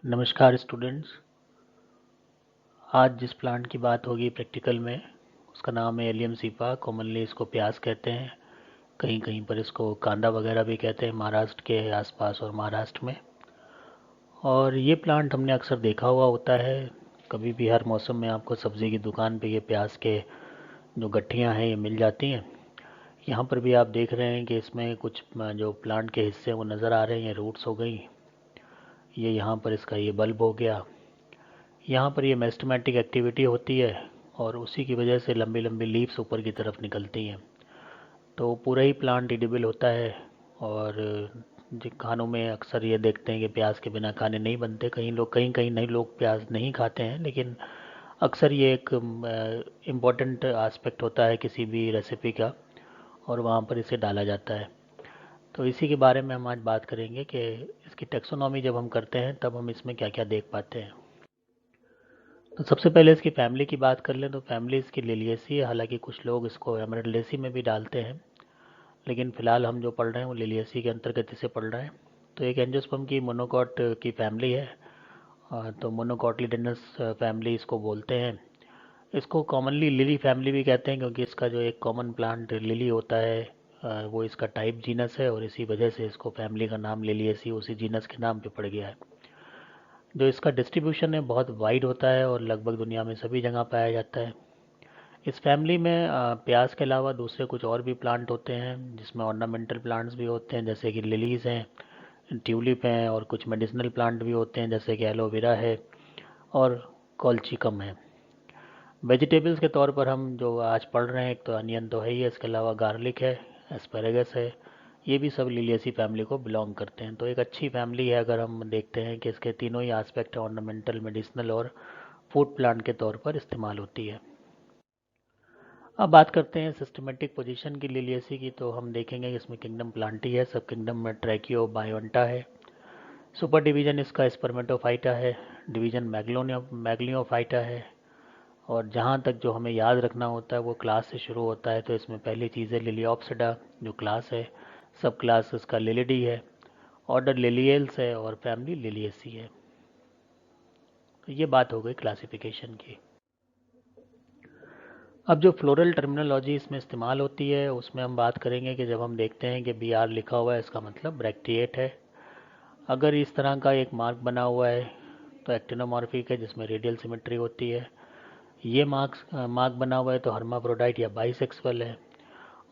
नमस्कार स्टूडेंट्स। आज जिस प्लांट की बात होगी प्रैक्टिकल में उसका नाम है एलियम सीपा। कॉमनली इसको प्याज कहते हैं, कहीं कहीं पर इसको कांदा वगैरह भी कहते हैं महाराष्ट्र के आसपास और महाराष्ट्र में। और ये प्लांट हमने अक्सर देखा हुआ होता है। कभी भी हर मौसम में आपको सब्ज़ी की दुकान पे ये प्याज के जो गट्ठियाँ हैं ये मिल जाती हैं। यहाँ पर भी आप देख रहे हैं कि इसमें कुछ जो प्लांट के हिस्से हैं वो नज़र आ रहे हैं। ये रूट्स हो गई, ये यहाँ पर इसका ये बल्ब हो गया। यहाँ पर ये मेरिस्टेमेटिक एक्टिविटी होती है और उसी की वजह से लंबी लंबी लीव्स ऊपर की तरफ निकलती हैं। तो पूरा ही प्लांट एडिबल होता है। और जो खानों में अक्सर ये देखते हैं कि प्याज के बिना खाने नहीं बनते। कहीं कहीं नहीं लोग प्याज नहीं खाते हैं, लेकिन अक्सर ये एक इम्पॉर्टेंट आस्पेक्ट होता है किसी भी रेसिपी का, और वहाँ पर इसे डाला जाता है। तो इसी के बारे में हम आज बात करेंगे कि इसकी टेक्सोनॉमी जब हम करते हैं तब हम इसमें क्या क्या देख पाते हैं। तो सबसे पहले इसकी फैमिली की बात कर लें तो फैमिली इसकी लिलियेसी है। हालांकि कुछ लोग इसको एमरेल्डेसी में भी डालते हैं, लेकिन फ़िलहाल हम जो पढ़ रहे हैं वो लिलियेसी के अंतर्गत इसे पढ़ रहे हैं। तो एक एंजियोस्पर्म की मोनोकॉट की फैमिली है। तो मोनोकॉटिलिडेनस फैमिली इसको बोलते हैं। इसको कॉमनली लिली फैमिली भी कहते हैं क्योंकि इसका जो एक कॉमन प्लांट लिली होता है वो इसका टाइप जीनस है, और इसी वजह से इसको फैमिली का नाम लिलियेसी उसी जीनस के नाम पे पड़ गया है। जो इसका डिस्ट्रीब्यूशन है बहुत वाइड होता है और लगभग दुनिया में सभी जगह पाया जाता है। इस फैमिली में प्याज के अलावा दूसरे कुछ और भी प्लांट होते हैं जिसमें ऑर्नामेंटल प्लांट्स भी होते हैं जैसे कि लिलीज हैं, ट्यूलिप हैं, और कुछ मेडिसिनल प्लांट भी होते हैं जैसे कि एलोवेरा है और कॉल्चिकम है। वेजिटेबल्स के तौर पर हम जो आज पढ़ रहे हैं, एक तो अनियन तो है ही है, इसके अलावा गार्लिक है, एस्पेरेगस है। ये भी सब लिलियेसी फैमिली को बिलोंग करते हैं। तो एक अच्छी फैमिली है अगर हम देखते हैं कि इसके तीनों ही एस्पेक्ट ऑर्नामेंटल, मेडिसिनल और फूड प्लांट के तौर पर इस्तेमाल होती है। अब बात करते हैं सिस्टमेटिक पोजीशन की लिलियेसी की, तो हम देखेंगे कि इसमें किंगडम प्लांटी है, सब किंगडम में ट्रैकियो बायोंटा है। सुपर डिवीजन इसका स्पर्मेटोफाइटा है, डिवीजन मैग्लियोफाइटा है। और जहाँ तक जो हमें याद रखना होता है वो क्लास से शुरू होता है। तो इसमें पहली चीज़ है लिलियोप्सिडा जो क्लास है, सब क्लास इसका लिलिडी है, ऑर्डर लिलियल्स है और फैमिली लिलियेसी है। तो ये बात हो गई क्लासिफिकेशन की। अब जो फ्लोरल टर्मिनोलॉजी इसमें इस्तेमाल होती है उसमें हम बात करेंगे कि जब हम देखते हैं कि बी आर लिखा हुआ है इसका मतलब ब्रैक्टिएट है। अगर इस तरह का एक मार्क बना हुआ है तो एक्टिनोमॉर्फिक है जिसमें रेडियल सिमेट्री होती है। ये मार्क बना हुआ है तो हर्माफ्रोडाइट या बाइसेक्सुअल है।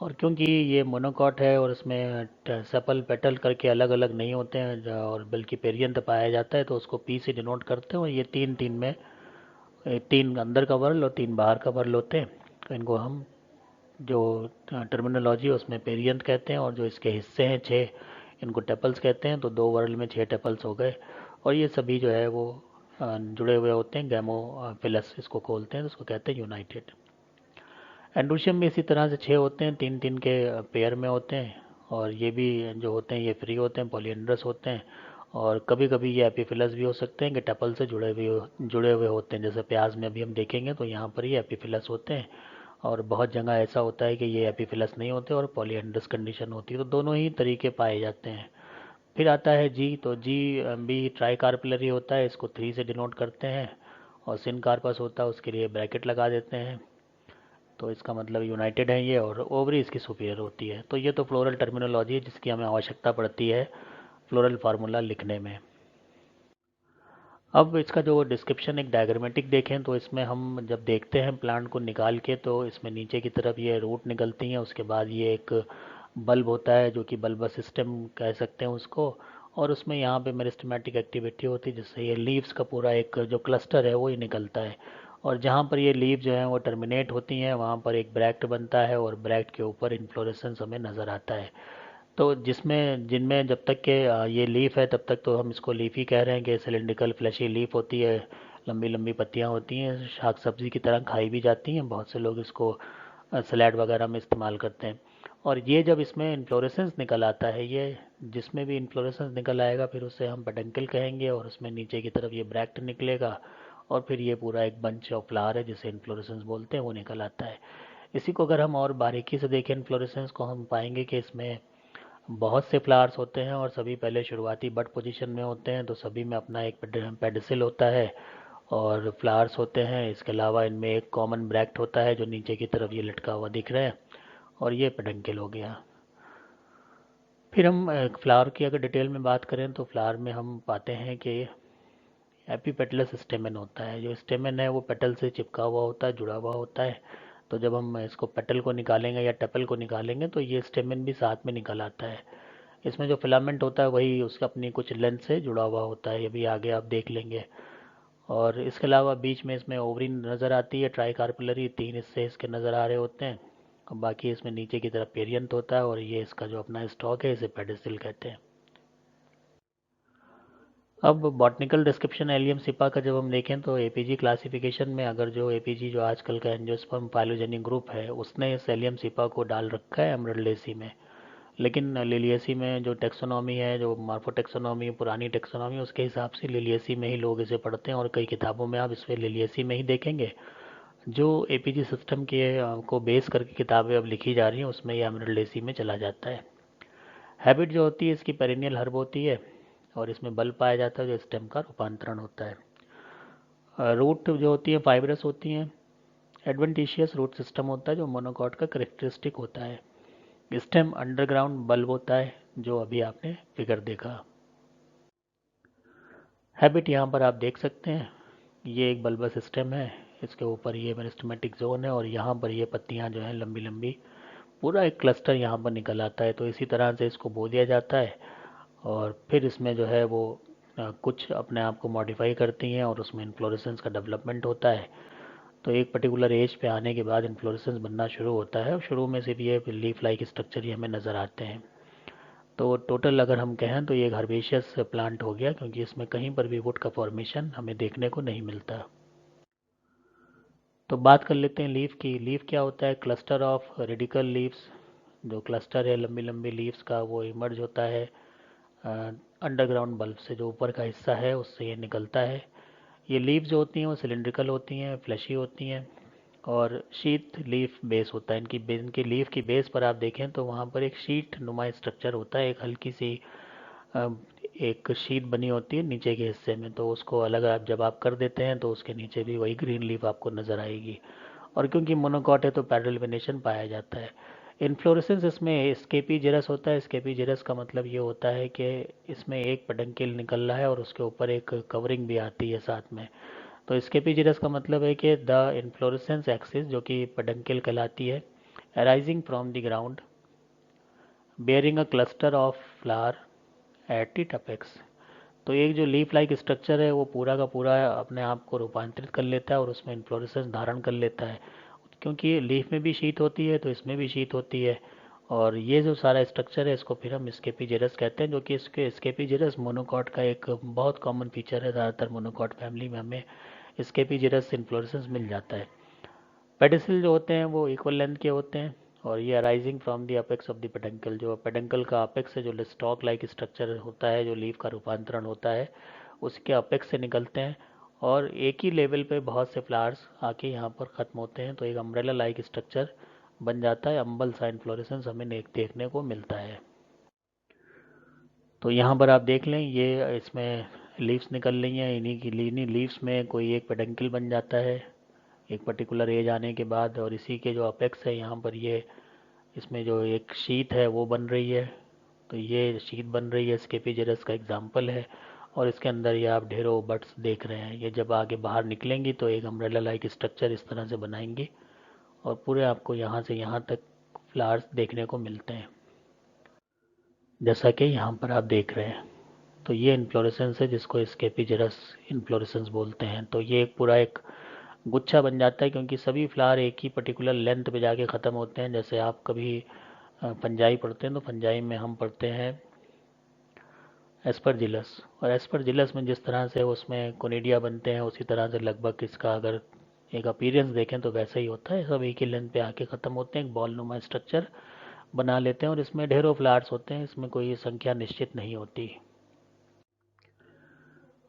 और क्योंकि ये मोनोकॉट है और इसमें सेपल पेटल करके अलग अलग नहीं होते हैं और बल्कि पेरियंत पाया जाता है, तो उसको पी से डिनोट करते हैं। और ये तीन तीन में तीन अंदर का वर्ल और तीन बाहर का वर्ल होते हैं। तो इनको हम जो टर्मिनोलॉजी है उसमें पेरियंत कहते हैं, और जो इसके हिस्से हैं छः, इनको टेपल्स कहते हैं। तो दो वर्ल में छः टेपल्स हो गए, और ये सभी जो है वो जुड़े हुए होते हैं। गैमोफिलस इसको खोलते हैं तो उसको कहते हैं यूनाइटेड। एंड्रोशियम में इसी तरह से छः होते हैं, तीन तीन के पेयर में होते हैं। और ये भी जो होते हैं ये फ्री होते हैं, पॉलीएंड्रस होते हैं। और कभी कभी ये एपीफिलस भी हो सकते हैं कि टपल से जुड़े हुए होते हैं। जैसे प्याज में अभी हम देखेंगे तो यहाँ पर ये एपीफिलस होते हैं। और बहुत जगह ऐसा होता है कि ये एपीफिलस नहीं होते और पॉलीएंड्रस कंडीशन होती है। तो दोनों ही तरीके पाए जाते हैं। फिर आता है जी, तो जी भी ट्राई कार्पिलरी होता है, इसको 3 से डिनोट करते हैं। और सिन कार्पस होता है उसके लिए ब्रैकेट लगा देते हैं। तो इसका मतलब यूनाइटेड है ये, और ओवरी इसकी सुपीरियर होती है। तो ये तो फ्लोरल टर्मिनोलॉजी है जिसकी हमें आवश्यकता पड़ती है फ्लोरल फार्मूला लिखने में। अब इसका जो डिस्क्रिप्शन एक डायग्रामेटिक देखें तो इसमें हम जब देखते हैं प्लांट को निकाल के तो इसमें नीचे की तरफ ये रूट निकलती हैं। उसके बाद ये एक बल्ब होता है जो कि बल्बस सिस्टम कह सकते हैं उसको। और उसमें यहाँ पे मेरिस्टेमेटिक एक्टिविटी होती है जिससे ये लीव्स का पूरा एक जो क्लस्टर है वो ही निकलता है। और जहाँ पर ये लीव जो हैं वो टर्मिनेट होती हैं वहाँ पर एक ब्रैक्ट बनता है, और ब्रैक्ट के ऊपर इन्फ्लोरेसेंस हमें नज़र आता है। तो जिसमें जिनमें जब तक के ये लीफ है तब तक तो हम इसको लीफ ही कह रहे हैं कि सिलेंड्रिकल फ्लैशी लीफ होती है, लंबी लंबी पत्तियां होती हैं, शाक सब्जी की तरह खाई भी जाती हैं। बहुत से लोग इसको सलाद वगैरह में इस्तेमाल करते हैं। और ये जब इसमें इन्फ्लोरेसेंस निकल आता है, ये जिसमें भी इन्फ्लोरेसेंस निकल आएगा फिर उसे हम पेडंकल कहेंगे, और उसमें नीचे की तरफ ये ब्रैक्ट निकलेगा। और फिर ये पूरा एक बंच ऑफ फ्लावर है जिसे इन्फ्लोरेसेंस बोलते हैं, वो निकल आता है। इसी को अगर हम और बारीकी से देखें इन्फ्लोरेसेंस को, हम पाएंगे कि इसमें बहुत से फ्लावर्स होते हैं और सभी पहले शुरुआती बड पोजीशन में होते हैं, तो सभी में अपना एक पेडिसिल होता है और फ्लावर्स होते हैं। इसके अलावा इनमें एक कॉमन ब्रैक्ट होता है जो नीचे की तरफ ये लटका हुआ दिख रहा है, और ये पेडंकल हो गया। फिर हम फ्लावर की अगर डिटेल में बात करें तो फ्लावर में हम पाते हैं कि एपीपेटलस स्टेमन होता है। जो स्टेमन है वो पेटल से चिपका हुआ होता है, जुड़ा हुआ होता है। तो जब हम इसको पेटल को निकालेंगे या टपल को निकालेंगे तो ये स्टेमन भी साथ में निकल आता है। इसमें जो फिलामेंट होता है वही उसका अपनी कुछ लेंथ से जुड़ा हुआ होता है, ये भी आगे आप देख लेंगे। और इसके अलावा बीच में इसमें ओवरी नज़र आती है, ट्राइकार्पुलरी 3 हिस्से इसके नज़र आ रहे होते हैं। और बाकी इसमें नीचे की तरफ पेरियंत होता है, और ये इसका जो अपना स्टॉक है इसे पेडिसिल कहते हैं। अब बॉटनिकल डिस्क्रिप्शन एलियम सिपा का जब हम देखें तो एपीजी क्लासिफिकेशन में अगर जो एपीजी जो आजकल का एंजियोस्पर्म फाइलोजेनिक ग्रुप है उसने इस एलियम सिपा को डाल रखा है एमरल्डेसी में। लेकिन लिलियसी में जो टेक्सोनॉमी है, जो मार्फो टेक्सोनॉमी पुरानी टेक्सोनॉमी, उसके हिसाब से लिलियसी में ही लोग इसे पढ़ते हैं और कई किताबों में आप इस पर लिलियसी में ही देखेंगे। जो एपीजी सिस्टम के को बेस करके किताबें अब लिखी जा रही हैं उसमें ये एमरल्डेसी में चला जाता है। हैबिट जो होती है इसकी पेरिनियल हर्ब होती है और इसमें बल्ब पाया जाता है जो स्टेम का रूपांतरण होता है। रूट जो होती है फाइब्रस होती हैं। एडवेंटिशियस रूट सिस्टम होता है जो मोनोकॉट का करेक्टरिस्टिक होता है। स्टेम अंडरग्राउंड बल्ब होता है जो अभी आपने फिगर देखा। हैबिट यहाँ पर आप देख सकते हैं, ये एक बल्बस सिस्टम है, इसके ऊपर ये मेरिस्टेमेटिक जोन है और यहाँ पर ये पत्तियाँ जो हैं लंबी लंबी, पूरा एक क्लस्टर यहाँ पर निकल आता है। तो इसी तरह से इसको बो दिया जाता है और फिर इसमें जो है वो कुछ अपने आप को मॉडिफाई करती हैं और उसमें इन्फ्लोरेसेंस का डेवलपमेंट होता है। तो एक पर्टिकुलर एज पे आने के बाद इन्फ्लोरेसेंस बनना शुरू होता है और शुरू में सिर्फ ये लीफ लाइक स्ट्रक्चर ही हमें नज़र आते हैं। तो टोटल अगर हम कहें तो ये एक हर्बेशियस प्लांट हो गया क्योंकि इसमें कहीं पर भी वुड का फॉर्मेशन हमें देखने को नहीं मिलता। तो बात कर लेते हैं लीफ की। लीफ क्या होता है? Cluster of radical leaves. जो क्लस्टर है लंबी लंबी लीव्स का वो इमर्ज होता है अंडरग्राउंड बल्ब से, जो ऊपर का हिस्सा है उससे ये निकलता है। ये लीव्स जो होती हैं वो सिलिंड्रिकल होती हैं, फ्लैशी होती हैं और शीट लीफ बेस होता है इनकी लीफ की बेस पर आप देखें तो वहाँ पर एक शीट नुमा स्ट्रक्चर होता है, एक हल्की सी एक शीट बनी होती है नीचे के हिस्से में। तो उसको अलग आप जब आप कर देते हैं तो उसके नीचे भी वही ग्रीन लीफ आपको नज़र आएगी। और क्योंकि मोनोकॉट है तो पैरल वेनेशन पाया जाता है। इन्फ्लोरेसेंस इसमें स्केपी जेरस होता है। स्केपी जेरस का मतलब ये होता है कि इसमें एक पेडंकल निकल रहा है और उसके ऊपर एक कवरिंग भी आती है साथ में। तो स्केपी जेरस का मतलब है कि द इन्फ्लोरेसेंस एक्सिस जो कि पेडंकल कहलाती है, arising from the ground bearing a cluster of flower at the apex. तो एक जो लीफ लाइक स्ट्रक्चर है वो पूरा का पूरा अपने आप को रूपांतरित कर लेता है और उसमें इन्फ्लोरेसेंस धारण कर लेता है। क्योंकि लीफ में भी शीट होती है तो इसमें भी शीट होती है। और ये जो सारा स्ट्रक्चर है इसको फिर हम स्केपीजेरस कहते हैं, जो कि इसके स्केपीजेरस मोनोकॉट का एक बहुत कॉमन फीचर है। ज़्यादातर मोनोकॉट फैमिली में हमें स्केपीजेरस इन्फ्लोरेसेंस मिल जाता है। पेडिसिल जो होते हैं वो इक्वल लेंथ के होते हैं और ये arising from the apex of the peduncle. जो पेडंकल का अपेक्स है, जो स्टॉक लाइक स्ट्रक्चर होता है, जो लीफ का रूपांतरण होता है, उसके अपेक्स से निकलते हैं और एक ही लेवल पे बहुत से फ्लावर्स आके यहाँ पर ख़त्म होते हैं। तो एक अम्ब्रेला लाइक स्ट्रक्चर बन जाता है। अम्बल सा इन्फ्लोरेसेंस हमें देखने को मिलता है। तो यहाँ पर आप देख लें ये इसमें लीव्स निकल रही हैं, इन्हीं लीव्स में कोई एक पेडंकल बन जाता है एक पर्टिकुलर एज आने के बाद, और इसी के जो अपेक्स है यहाँ पर ये इसमें जो एक शीट है वो बन रही है। तो ये शीट बन रही है स्केपीजेरस का एग्जाम्पल है और इसके अंदर ये आप ढेरों बड्स देख रहे हैं। ये जब आगे बाहर निकलेंगी तो एक अम्ब्रेला लाइक स्ट्रक्चर इस तरह से बनाएंगी और पूरे आपको यहाँ से यहाँ तक फ्लावर्स देखने को मिलते हैं जैसा कि यहाँ पर आप देख रहे हैं। तो ये इन्फ्लोरेसेंस है जिसको स्केपीजेरस इन्फ्लोरेसेंस बोलते हैं। तो ये एक पूरा एक गुच्छा बन जाता है क्योंकि सभी फ्लावर एक ही पर्टिकुलर लेंथ पे जाके ख़त्म होते हैं। जैसे आप कभी फंजाई पढ़ते हैं तो फंजाई में हम पढ़ते हैं एस्परजिलस, और एस्परजिलस में जिस तरह से उसमें कोनिडिया बनते हैं उसी तरह से लगभग इसका अगर एक अपीयरेंस देखें तो वैसा ही होता है। सब एक ही लेंथ पे आके ख़त्म होते हैं, एक बॉल नुमा स्ट्रक्चर बना लेते हैं और इसमें ढेरों फ्लावर्स होते हैं, इसमें कोई संख्या निश्चित नहीं होती।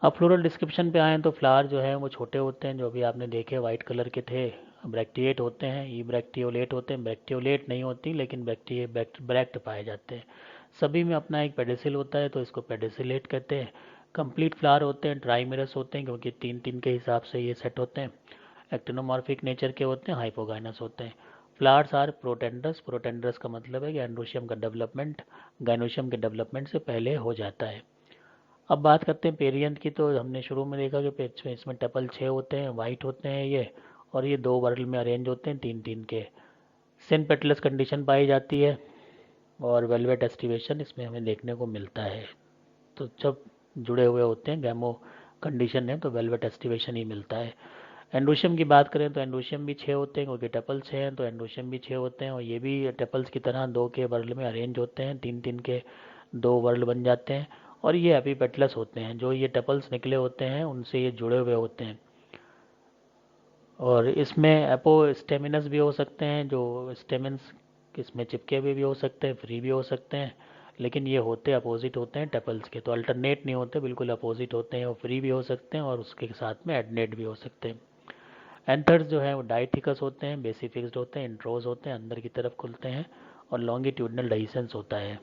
अब फ्लोरल डिस्क्रिप्शन पे आएँ तो फ्लावर जो है वो छोटे होते हैं, जो अभी आपने देखे वाइट कलर के थे। ब्रैक्टिएट होते हैं, ई ब्रैक्टियोलेट होते हैं, ब्रैक्टियोलेट नहीं होती लेकिन ब्रैक्ट पाए जाते हैं। सभी में अपना एक पेडिसिल होता है, तो इसको पेडिसिलेट कहते हैं। कंप्लीट फ्लावर होते हैं, ट्राइमेरस होते हैं क्योंकि तीन तीन के हिसाब से ये सेट होते हैं। एक्टिनोमॉर्फिक नेचर के होते हैं, हाइपोगाइनस होते हैं। Flowers are प्रोटेंडरस। प्रोटेंडरस का मतलब है कि एंड्रोशियम का डेवलपमेंट गाइनोशियम के डेवलपमेंट से पहले हो जाता है। अब बात करते हैं पेरियंथ की। तो हमने शुरू में देखा कि इसमें टपल 6 होते हैं, वाइट होते हैं ये, और ये 2 वर्ल में अरेंज होते हैं, तीन तीन के। सिन पेटलस कंडीशन पाई जाती है और वेलवेट एस्टिवेशन इसमें हमें देखने को मिलता है। तो जब जुड़े हुए होते हैं गैमो कंडीशन है तो वेलवेट एस्टिवेशन ही मिलता है। एंडोशियम की बात करें तो एंडोशियम भी 6 होते हैं क्योंकि टपल 6 हैं, तो एंडोशियम भी 6 होते हैं और ये भी टपल्स की तरह 2 के वर्ल में अरेंज होते हैं, तीन तीन के 2 वर्ल बन जाते हैं। और ये एपीपेटलस होते हैं, जो ये टपल्स निकले होते हैं उनसे ये जुड़े हुए होते हैं। और इसमें एपोस्टेमिनस भी हो सकते हैं, जो स्टेमिन्स इसमें चिपके हुए भी हो सकते हैं, फ्री भी हो सकते हैं, लेकिन ये होते अपोजिट होते हैं टपल्स के, तो अल्टरनेट नहीं होते, बिल्कुल अपोजिट होते हैं। वो फ्री भी हो सकते हैं और उसके साथ में एडनेट भी हो सकते हैं। एंथर्स जो है वो डाइथिकस होते हैं, बेसिफिक्स्ड होते हैं, इंट्रोज होते हैं, अंदर की तरफ खुलते हैं, और लॉन्गिट्यूडनल डाइसेंस होता है।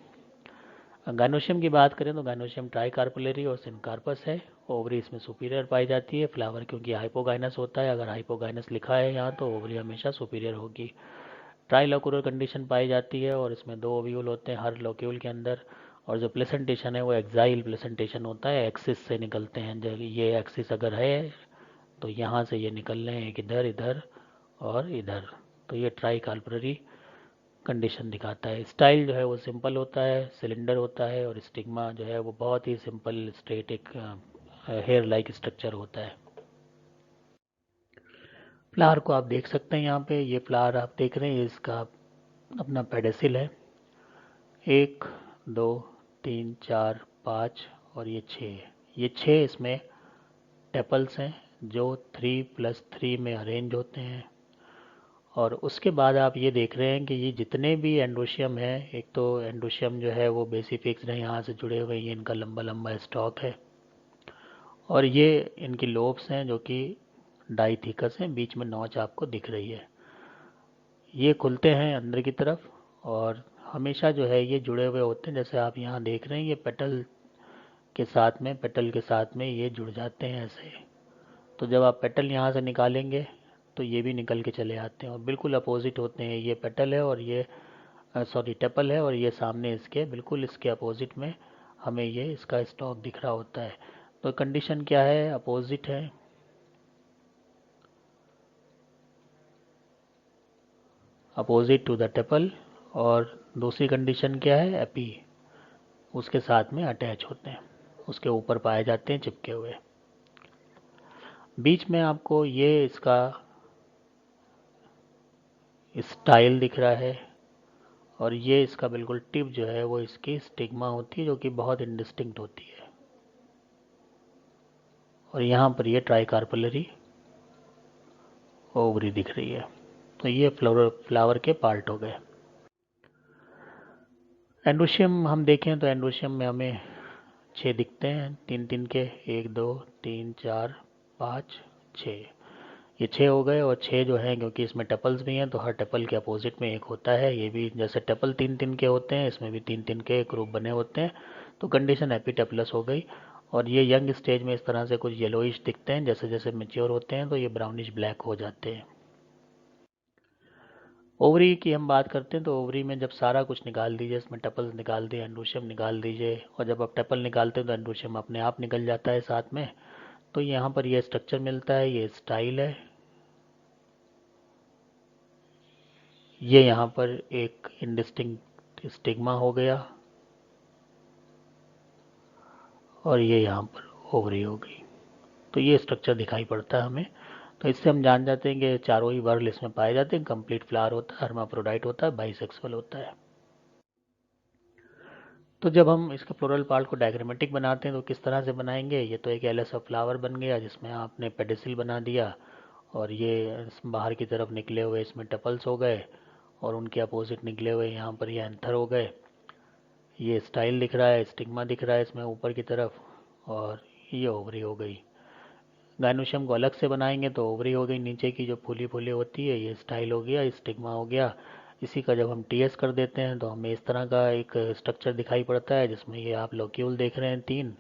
गाइनोशियम की बात करें तो गाइनोशियम ट्राइकार्पुलरी और सिनकार्पस है। ओवरी इसमें सुपीरियर पाई जाती है, फ्लावर क्योंकि हाइपोगाइनस होता है, अगर हाइपोगाइनस लिखा है यहाँ तो ओवरी हमेशा सुपीरियर होगी। ट्राइलोकुलर कंडीशन पाई जाती है और इसमें 2 ओव्यूल होते हैं हर लोक्यूल के अंदर। और जो प्लेसेंटेशन है वो एक्साइल प्लेसेंटेशन होता है, एक्सिस से निकलते हैं। जब ये एक्सिस अगर है तो यहाँ से ये निकल रहे हैं, एक इधर इधर और इधर, तो ये ट्राई कार्पोररी कंडीशन दिखाता है। स्टाइल जो है वो सिंपल होता है, सिलेंडर होता है, और स्टिग्मा जो है वो बहुत ही सिंपल स्ट्रेट एक हेयर लाइक स्ट्रक्चर होता है। फ्लावर को आप देख सकते हैं यहाँ पे, ये फ्लावर आप देख रहे हैं, इसका अपना पेडेसिल है, 1 2 3 4 5 और ये 6। ये 6 इसमें टेपल्स हैं जो 3+3 में अरेंज होते हैं। और उसके बाद आप ये देख रहे हैं कि ये जितने भी एंडोशियम है, एक तो एंडोशियम जो है वो बेसिफिक्स है, यहाँ से जुड़े हुए, ये इनका लंबा लंबा स्टॉक है। और ये इनकी लोब्स हैं जो कि डाइथिकस हैं, बीच में नोच आपको दिख रही है। ये खुलते हैं अंदर की तरफ और हमेशा जो है ये जुड़े हुए होते हैं, जैसे आप यहाँ देख रहे हैं, ये पेटल के साथ में ये जुड़ जाते हैं ऐसे। तो जब आप पेटल यहाँ से निकालेंगे तो ये भी निकल के चले आते हैं और बिल्कुल अपोजिट होते हैं। ये पेटल है और ये सॉरी टेपल है और ये सामने इसके बिल्कुल इसके अपोजिट में हमें ये इसका स्टॉक दिख रहा होता है। तो कंडीशन क्या है, अपोजिट है, अपोजिट टू द टेपल। और दूसरी कंडीशन क्या है, एपी, उसके साथ में अटैच होते हैं, उसके ऊपर पाए जाते हैं चिपके हुए। बीच में आपको ये इसका स्टाइल दिख रहा है और ये इसका बिल्कुल टिप जो है वो इसकी स्टिग्मा होती है जो कि बहुत इंडिस्टिंक्ट होती है। और यहाँ पर ये ट्राइकार्पलरी ओवरी दिख रही है। तो ये फ्लावर के पार्ट हो गए। एंडोशियम हम देखें तो एंडोशियम में हमें 6 दिखते हैं, तीन तीन के, 1 2 3 4 5 6। ये 6 हो गए। और 6 जो हैं क्योंकि इसमें टपल्स भी हैं तो हर टपल के अपोजिट में एक होता है। ये भी जैसे टपल तीन तीन के होते हैं, इसमें भी तीन तीन के ग्रुप बने होते हैं। तो कंडीशन एपीटेपलस हो गई। और ये यंग स्टेज में इस तरह से कुछ येलोइश दिखते हैं, जैसे जैसे मेच्योर होते हैं तो ये ब्राउनिश ब्लैक हो जाते हैं। ओवरी की हम बात करते हैं तो ओवरी में जब सारा कुछ निकाल दीजिए, इसमें टपल्स निकाल दिए, एंडोशियम निकाल दीजिए, और जब आप टपल निकालते हैं तो एंडोशियम अपने आप निकल जाता है साथ में। तो यहाँ पर ये स्ट्रक्चर मिलता है, ये स्टाइल है, ये यहाँ पर एक इंडिस्टिंक्ट स्टिग्मा हो गया, और ये यहाँ पर ओवरी हो गई। तो ये स्ट्रक्चर दिखाई पड़ता है हमें। तो इससे हम जान जाते हैं कि चारों ही वर्ल इसमें पाए जाते हैं। कंप्लीट फ्लावर होता है, हर्माफ्रोडाइट होता है, बाइसेक्सुअल होता है। तो जब हम इसके फ्लोरल पार्ट को डायग्रामेटिक बनाते हैं तो किस तरह से बनाएंगे, ये तो एक एलएस ऑफ फ्लावर बन गया जिसमें आपने पेडिसिल बना दिया, और ये बाहर की तरफ निकले हुए इसमें टपल्स हो गए, और उनके अपोजिट निकले हुए यहाँ पर ये एंथर हो गए। ये स्टाइल दिख रहा है, स्टिग्मा दिख रहा है इसमें ऊपर की तरफ, और ये ओवरी हो गई। गाइनोशियम को अलग से बनाएंगे तो ओवरी हो गई नीचे की जो फूली फूली होती है, ये स्टाइल हो गया, स्टिग्मा हो गया, इसी का जब हम टीएस कर देते हैं तो हमें इस तरह का एक स्ट्रक्चर दिखाई पड़ता है, जिसमें ये आप लोक्यूल देख रहे हैं 3,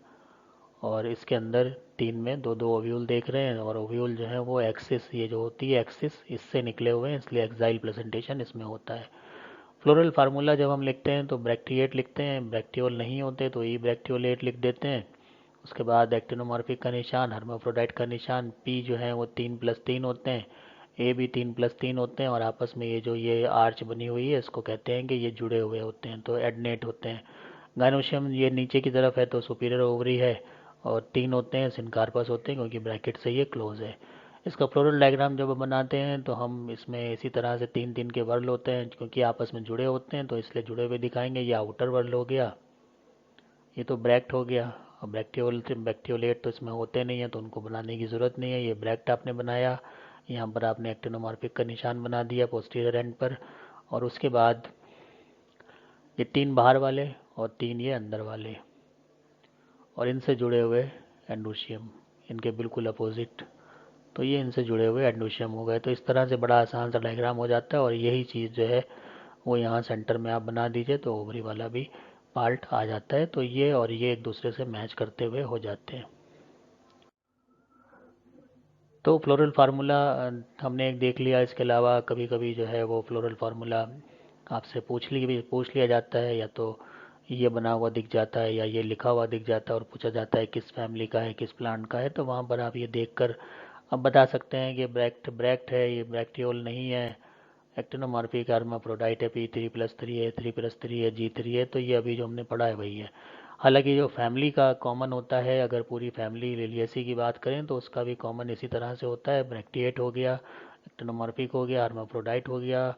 और इसके अंदर 3 में दो दो ओव्यूल देख रहे हैं, और ओव्यूल जो है वो एक्सिस, ये जो होती है एक्सिस, इससे निकले हुए हैं, इसलिए एक्साइल प्रेजेंटेशन इसमें होता है। फ्लोरल फार्मूला जब हम लिखते हैं तो ब्रैक्टिएट लिखते हैं, ब्रैक्टियोल नहीं होते तो ई ब्रैक्टियोलेट लिख देते हैं। उसके बाद एक्टिनोमॉर्फिक का निशान, हर्माफ्रोडाइट का निशान, पी जो है वो 3+3 होते हैं, ए भी 3+3 होते हैं, और आपस में ये जो ये आर्च बनी हुई है इसको कहते हैं कि ये जुड़े हुए होते हैं, तो एडनेट होते हैं। गायनोशियम ये नीचे की तरफ है तो सुपीरियर ओवरी है, और 3 होते हैं, सिनकार्पस होते हैं क्योंकि ब्रैकेट से ये क्लोज है। इसका फ्लोरल डायग्राम जब बनाते हैं तो हम इसमें इसी तरह से 3 3 के वर्ल होते हैं, क्योंकि आपस में जुड़े होते हैं तो इसलिए जुड़े हुए दिखाएंगे। ये आउटर वर्ल हो गया, ये तो ब्रैक्ट हो गया। अब बैक्टीरियोलेट तो इसमें होते नहीं है तो उनको बनाने की ज़रूरत नहीं है, ये ब्रैक्ट आपने बनाया। यहाँ पर आपने एक्टिनोमॉर्फिक का निशान बना दिया पोस्टीरियर एंड पर, और उसके बाद ये 3 बाहर वाले और 3 ये अंदर वाले, और इनसे जुड़े हुए एंडोशियम, इनके बिल्कुल अपोजिट, तो ये इनसे जुड़े हुए एंडोशियम हो गए। तो इस तरह से बड़ा आसान सा डायग्राम हो जाता है, और यही चीज़ जो है वो यहाँ सेंटर में आप बना दीजिए तो ओवरी वाला भी पार्ट आ जाता है, तो ये और ये एक दूसरे से मैच करते हुए हो जाते हैं। तो फ्लोरल फार्मूला हमने एक देख लिया, इसके अलावा कभी कभी जो है वो फ्लोरल फार्मूला आपसे पूछ लिया जाता है, या तो ये बना हुआ दिख जाता है या ये लिखा हुआ दिख जाता है, और पूछा जाता है किस फैमिली का है, किस प्लांट का है, तो वहाँ पर आप ये देखकर अब बता सकते हैं कि ब्रैक्ट ब्रैक्ट है, ये ब्रैक्टियोल नहीं है। एक्टिनोमॉर्फिक हर्माफ्रोडाइट है, P3+3 है, 3+3 है, G3 है, तो ये अभी जो हमने पढ़ा है वही है। हालांकि जो फैमिली का कॉमन होता है, अगर पूरी फैमिली लिलियसी की बात करें तो उसका भी कॉमन इसी तरह से होता है, ब्रैक्टिएट हो गया, एक्टिनोमॉर्फिक हो गया, हर्माफ्रोडाइट हो गया।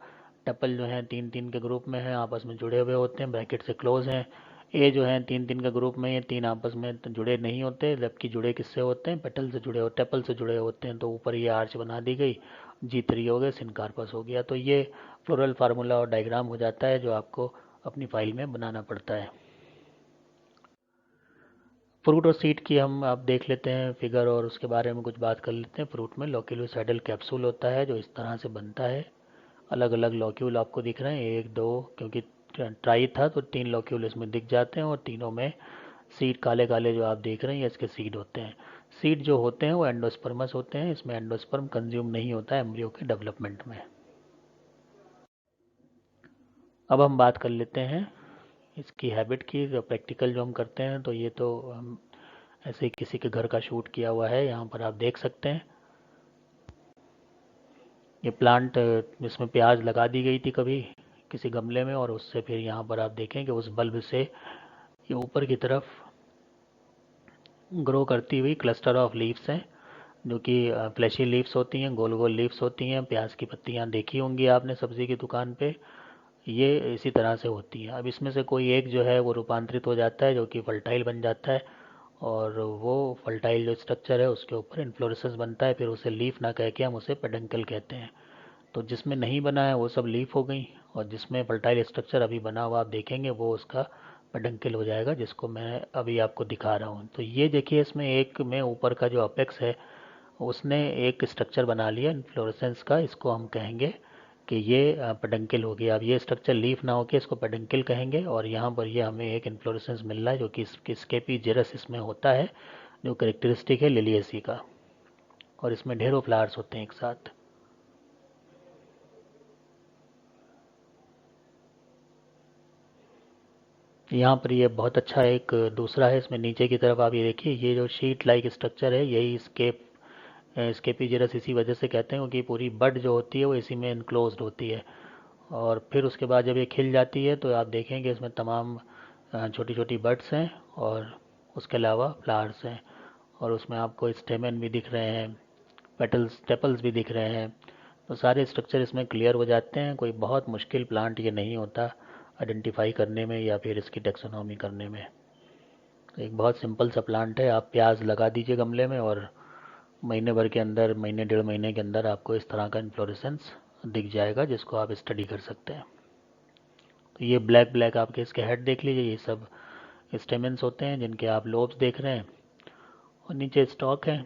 टपल जो है 3 3 के ग्रुप में है, आपस में जुड़े हुए होते हैं, ब्रैकेट से क्लोज हैं। ए जो है 3 3 के ग्रुप में, ये 3 आपस में जुड़े नहीं होते, जबकि जुड़े किससे होते हैं, पेटल से जुड़े होते, टेपल से जुड़े होते हैं, तो ऊपर ये आर्च बना दी गई, G3 हो गया, सिनकार्पस हो गया। तो ये फ्लोरल फार्मूला और डायग्राम हो जाता है जो आपको अपनी फाइल में बनाना पड़ता है। फ्रूट और सीड की हम आप देख लेते हैं फिगर, और उसके बारे में कुछ बात कर लेते हैं। फ्रूट में लोक्यूलोसाइडल कैप्सूल होता है जो इस तरह से बनता है, अलग अलग लॉक्यूल आपको दिख रहे हैं, एक दो, क्योंकि ट्राई था तो 3 लॉक्यूल इसमें दिख जाते हैं, और तीनों में सीड काले काले जो आप देख रहे हैं ये इसके सीड होते हैं। सीड जो होते हैं वो एंडोस्पर्मस होते हैं, इसमें एंडोस्पर्म कंज्यूम नहीं होता है एम्ब्रियो के डेवलपमेंट में। अब हम बात कर लेते हैं इसकी हैबिट की, जो प्रैक्टिकल जो हम करते हैं, तो ये तो हम ऐसे ही किसी के घर का शूट किया हुआ है, यहाँ पर आप देख सकते हैं। ये प्लांट इसमें प्याज लगा दी गई थी कभी किसी गमले में, और उससे फिर यहाँ पर आप देखें कि उस बल्ब से ये ऊपर की तरफ ग्रो करती हुई क्लस्टर ऑफ लीव्स हैं, जो कि फ्लैशी लीव्स होती हैं, गोल गोल लीव्स होती हैं। प्याज की पत्तियाँ देखी होंगी आपने सब्ज़ी की दुकान पे, ये इसी तरह से होती हैं। अब इसमें से कोई एक जो है वो रूपांतरित हो जाता है, जो कि फर्टाइल बन जाता है, और वो फर्टाइल जो स्ट्रक्चर है उसके ऊपर इन्फ्लोरेसेंस बनता है, फिर उसे लीफ ना कह के हम उसे पेडंकल कहते हैं। तो जिसमें नहीं बना है वो सब लीफ हो गई, और जिसमें फर्टाइल स्ट्रक्चर अभी बना हुआ आप देखेंगे वो उसका पेडंकल हो जाएगा, जिसको मैं अभी आपको दिखा रहा हूँ। तो ये देखिए, इसमें एक में ऊपर का जो अपेक्स है उसने एक स्ट्रक्चर बना लिया इन्फ्लोरेसेंस का, इसको हम कहेंगे कि ये पेडंकल हो गया। अब ये स्ट्रक्चर लीफ ना होकर इसको पेडंकल कहेंगे, और यहाँ पर ये हमें एक इन्फ्लोरेसेंस मिल रहा है जो कि स्केपी जेरस इसमें होता है, जो करेक्टरिस्टिक है लिलियसी का, और इसमें ढेरों फ्लावर्स होते हैं एक साथ। यहाँ पर ये बहुत अच्छा एक दूसरा है, इसमें नीचे की तरफ आप ये देखिए, ये जो शीट लाइक स्ट्रक्चर है यही स्केपीजेरस इसी वजह से कहते हैं क्योंकि पूरी बड जो होती है वो इसी में इनक्लोज्ड होती है। और फिर उसके बाद जब ये खिल जाती है तो आप देखेंगे इसमें तमाम छोटी छोटी बड्स हैं, और उसके अलावा फ्लावर्स हैं, और उसमें आपको स्टेमन भी दिख रहे हैं, पेटल्स टेपल्स भी दिख रहे हैं। तो सारे स्ट्रक्चर इसमें क्लियर हो जाते हैं, कोई बहुत मुश्किल प्लांट ये नहीं होता आइडेंटिफाई करने में या फिर इसकी टेक्सोनॉमी करने में। तो एक बहुत सिंपल सा प्लांट है, आप प्याज लगा दीजिए गमले में, और महीने भर के अंदर, महीने 1.5 महीने के अंदर आपको इस तरह का इन्फ्लोरेसेंस दिख जाएगा, जिसको आप स्टडी कर सकते हैं। तो ये ब्लैक ब्लैक आपके इसके हेड देख लीजिए, ये सब स्टेमेंस होते हैं जिनके आप लोब्स देख रहे हैं, और नीचे स्टॉक है।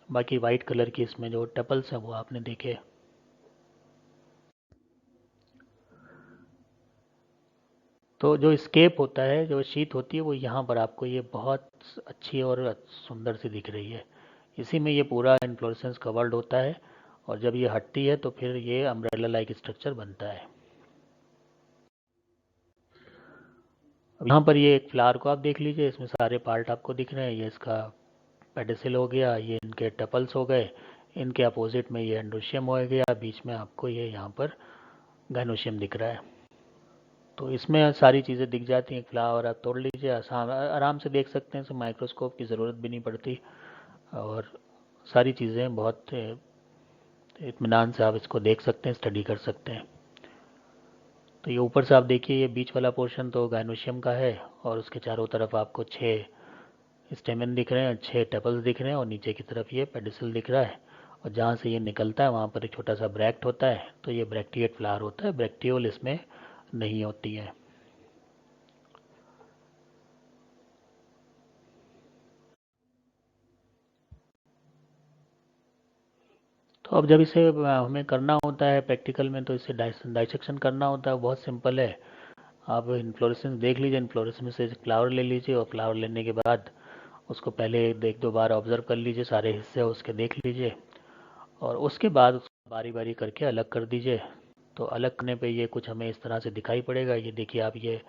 बाकी वाइट कलर की इसमें जो टेपल्स हैं वो आपने देखे। तो जो स्केप होता है, जो शीट होती है, वो यहाँ पर आपको ये बहुत अच्छी और सुंदर सी दिख रही है। इसी में ये पूरा इन्फ्लोरेसेंस कवर्ड होता है, और जब ये हटती है तो फिर ये अम्ब्रेला लाइक स्ट्रक्चर बनता है। अब यहाँ पर ये एक फ्लावर को आप देख लीजिए, इसमें सारे पार्ट आपको दिख रहे हैं। ये इसका पेडिसिल हो गया, ये इनके टपल्स हो गए, इनके अपोजिट में ये एंडोशियम हो गया, बीच में आपको ये यहाँ पर गाइनोशियम दिख रहा है। तो इसमें सारी चीज़ें दिख जाती हैं। फ्लावर आप तोड़ लीजिए, आसान आराम से देख सकते हैं, इसमें माइक्रोस्कोप की ज़रूरत भी नहीं पड़ती, और सारी चीज़ें बहुत इत्मीनान से आप इसको देख सकते हैं, स्टडी कर सकते हैं। तो ये ऊपर से आप देखिए, ये बीच वाला पोर्शन तो गाइनोशियम का है, और उसके चारों तरफ आपको 6 स्टेमन दिख रहे हैं, 6 टेपल्स दिख रहे हैं, और नीचे की तरफ ये पेडिसल दिख रहा है। और जहाँ से ये निकलता है वहाँ पर एक छोटा सा ब्रैक्ट होता है, तो ये ब्रैक्टिएट फ्लावर होता है, ब्रैक्टियोल इसमें नहीं होती है। तो अब जब इसे हमें करना होता है प्रैक्टिकल में, तो इसे डाइसेक्शन करना होता है। बहुत सिंपल है। आप इन्फ्लोरेसेंस देख लीजिए, इन्फ्लोरेसेंस से फ्लावर ले लीजिए, और फ्लावर लेने के बाद उसको पहले एक दो बार ऑब्जर्व कर लीजिए, सारे हिस्से उसके देख लीजिए, और उसके बाद उसको बारी बारी करके अलग कर दीजिए। तो अलग करने पे ये कुछ हमें इस तरह से दिखाई पड़ेगा। ये देखिए आप, ये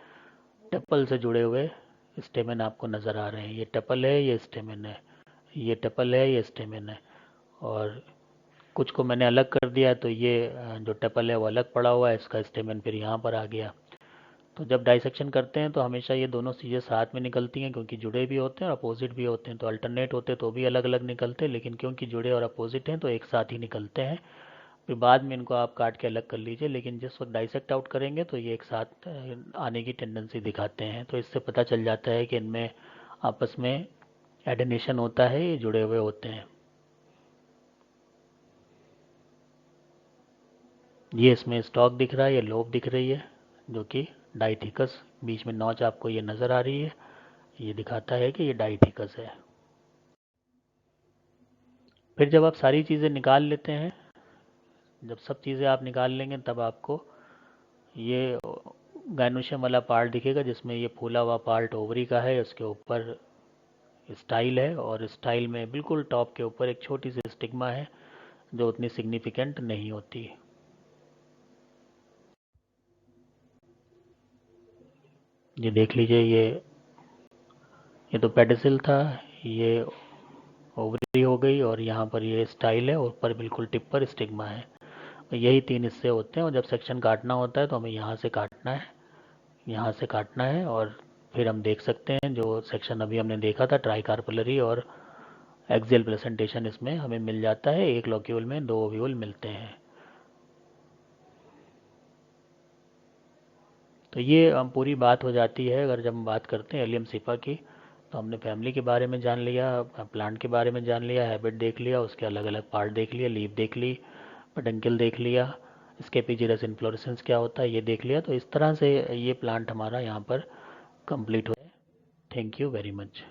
टपल से जुड़े हुए स्टेमन आपको नज़र आ रहे हैं। ये टपल है, ये स्टेमन है, ये टपल है, ये स्टेमन है, और कुछ को मैंने अलग कर दिया, तो ये जो टपल है वो अलग पड़ा हुआ है, इसका स्टेमन फिर यहाँ पर आ गया। तो जब डाइसेक्शन करते हैं तो हमेशा ये दोनों चीज़ें साथ में निकलती हैं, क्योंकि जुड़े भी होते हैं और अपोजिट भी होते हैं। तो अल्टरनेट होते तो भी अलग अलग निकलते हैं, लेकिन क्योंकि जुड़े और अपोजिट हैं तो एक साथ ही निकलते हैं। फिर बाद में इनको आप काट के अलग कर लीजिए, लेकिन जिस वक्त डाइसेक्ट आउट करेंगे तो ये एक साथ आने की टेंडेंसी दिखाते हैं। तो इससे पता चल जाता है कि इनमें आपस में एडेनेशन होता है, ये जुड़े हुए होते हैं। ये इसमें स्टॉक दिख रहा है, ये लोब दिख रही है, जो कि डाइथिकस, बीच में नॉच आपको ये नज़र आ रही है, ये दिखाता है कि ये डाइथिकस है। फिर जब आप सारी चीज़ें निकाल लेते हैं, जब सब चीज़ें आप निकाल लेंगे, तब आपको ये गाइनोशियम वाला पार्ट दिखेगा, जिसमें ये फूला हुआ पार्ट ओवरी का है। उसके ऊपर स्टाइल है, और स्टाइल में बिल्कुल टॉप के ऊपर एक छोटी सी स्टिग्मा है, जो उतनी सिग्निफिकेंट नहीं होती। ये देख लीजिए, ये तो पेडिसिल था, ये ओवरी हो गई, और यहाँ पर ये स्टाइल है, और ऊपर बिल्कुल टिप पर स्टिग्मा है। यही 3 हिस्से होते हैं, और जब सेक्शन काटना होता है तो हमें यहाँ से काटना है, यहाँ से काटना है, और फिर हम देख सकते हैं जो सेक्शन अभी हमने देखा था, ट्राइकार्पलरी और एक्सियल प्रेजेंटेशन, इसमें हमें मिल जाता है। एक लॉक्यूल में 2 ओव्यूल मिलते हैं। तो ये हम पूरी बात हो जाती है। अगर जब हम बात करते हैं एलियम सिपा की, तो हमने फैमिली के बारे में जान लिया, प्लांट के बारे में जान लिया, हैबिट देख लिया, उसके अलग अलग पार्ट देख लिया, लीफ देख ली, पेडंकल देख लिया, स्केपिजिरस इन्फ्लोरेसेंस क्या होता है ये देख लिया। तो इस तरह से ये प्लांट हमारा यहाँ पर कंप्लीट हो। Thank you very much.